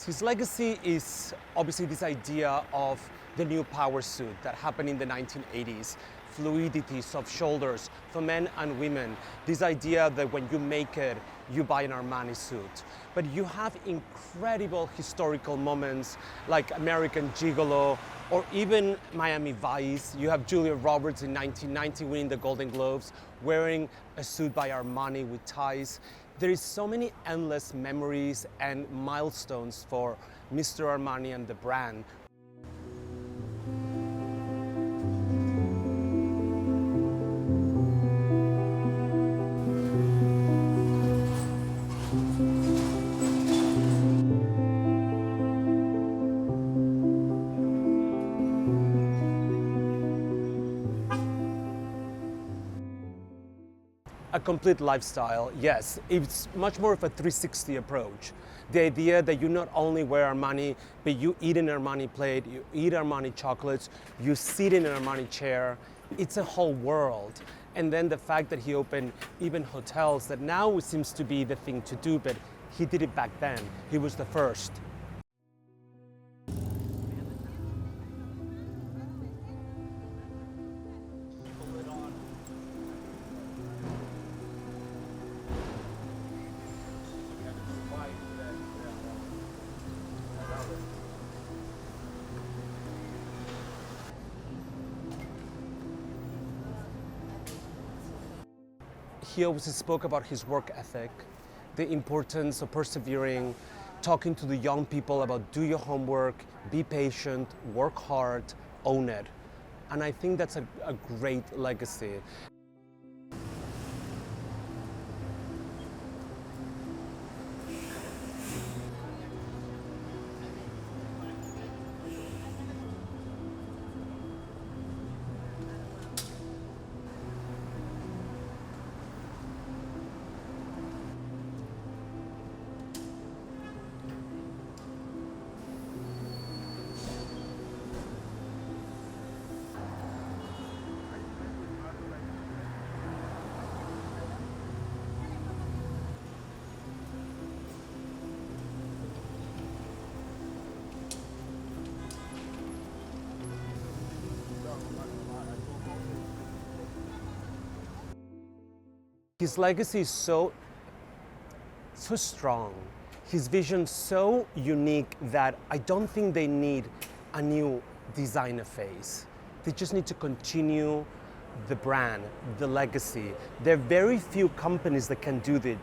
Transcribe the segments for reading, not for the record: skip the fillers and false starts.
His legacy is obviously this idea of the new power suit that happened in the 1980s. Fluidity, soft shoulders for men and women. This idea that when you make it, you buy an Armani suit. But you have incredible historical moments like American Gigolo or even Miami Vice. You have Julia Roberts in 1990 winning the Golden Globes, wearing a suit by Armani with ties. There is so many endless memories and milestones for Mr. Armani and the brand. A complete lifestyle, yes. It's much more of a 360 approach. The idea that you not only wear Armani, but you eat an Armani plate, you eat Armani chocolates, you sit in an Armani chair. It's a whole world. And then the fact that he opened even hotels that now seems to be the thing to do, but he did it back then. He was the first. He always spoke about his work ethic, the importance of persevering, talking to the young people about do your homework, be patient, work hard, own it. And I think that's a great legacy. His legacy is so strong, his vision so unique that I don't think they need a new designer phase. They just need to continue the brand, the legacy. There are very few companies that can do that.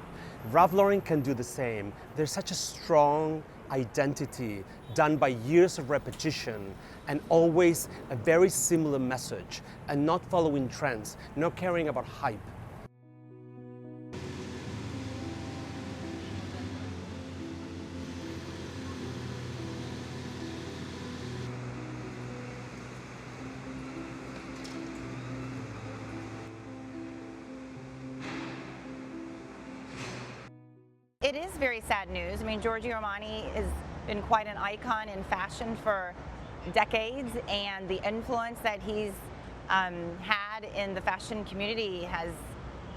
Ralph Lauren can do the same. There's such a strong identity done by years of repetition and always a very similar message and not following trends, not caring about hype. It is very sad news. I mean, Giorgio Armani has been quite an icon in fashion for decades, and the influence that he's had in the fashion community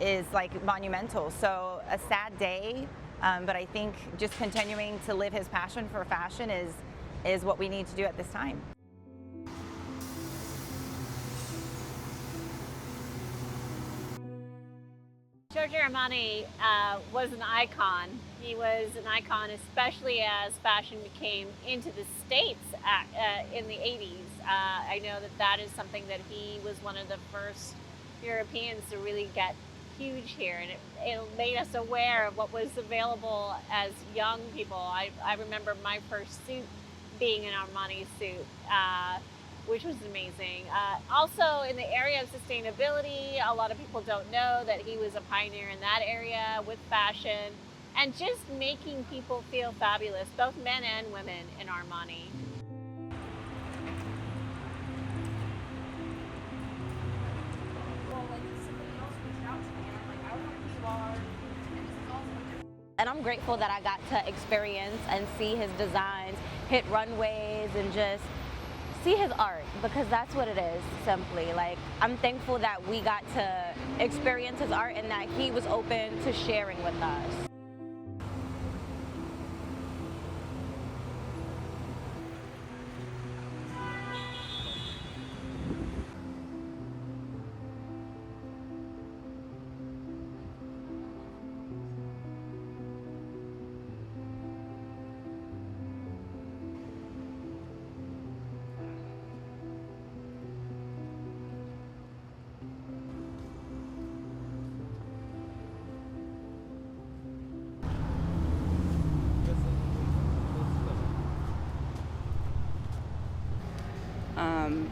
is like monumental. So a sad day, but I think just continuing to live his passion for fashion is what we need to do at this time. Giorgio Armani was an icon. He was an icon, especially as fashion came into the States in the 80s. I know that is something that he was one of the first Europeans to really get huge here, and it made us aware of what was available as young people. I remember my first suit being an Armani suit, which was amazing. Also in the area of sustainability, a lot of people don't know that he was a pioneer in that area with fashion and just making people feel fabulous, both men and women in Armani. And I'm grateful that I got to experience and see his designs, hit runways, and just see his art, because that's what it is, simply. Like, I'm thankful that we got to experience his art and that he was open to sharing with us.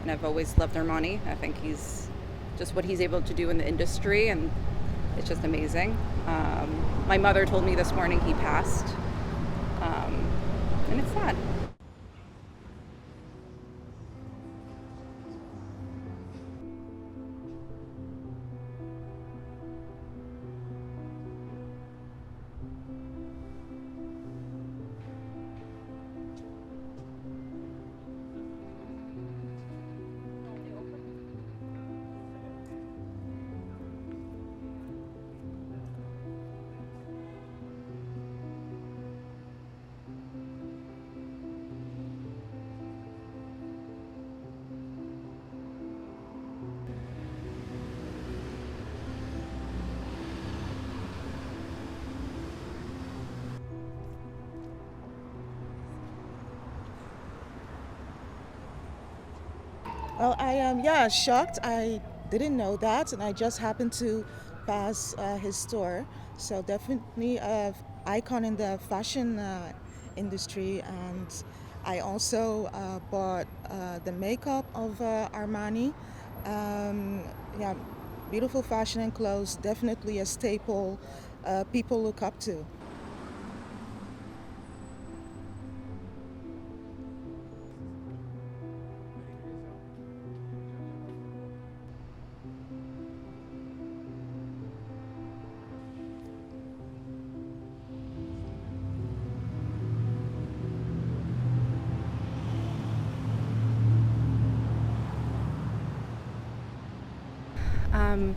and I've always loved Armani. I think he's just what he's able to do in the industry, and it's just amazing. My mother told me this morning he passed, and it's sad. Well, I am, shocked. I didn't know that, and I just happened to pass his store. So definitely an icon in the fashion industry. And I also bought the makeup of Armani. Yeah, beautiful fashion and clothes. Definitely a staple people look up to.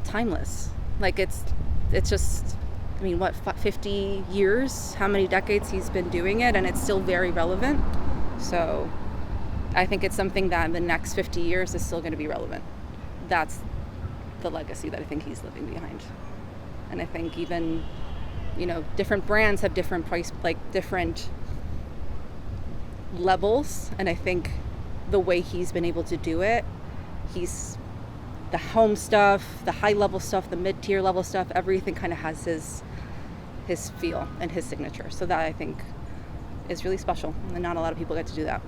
Timeless. Like it's just, I mean, what, 50 years? How many decades he's been doing it, and it's still very relevant. So I think it's something that in the next 50 years is still going to be relevant. That's the legacy that I think he's living behind. And I think even, different brands have different price, like different levels. And I think the way he's been able to do it, he's the home stuff, the high level stuff, the mid-tier level stuff, everything kind of has his feel and his signature. So that I think is really special, and not a lot of people get to do that.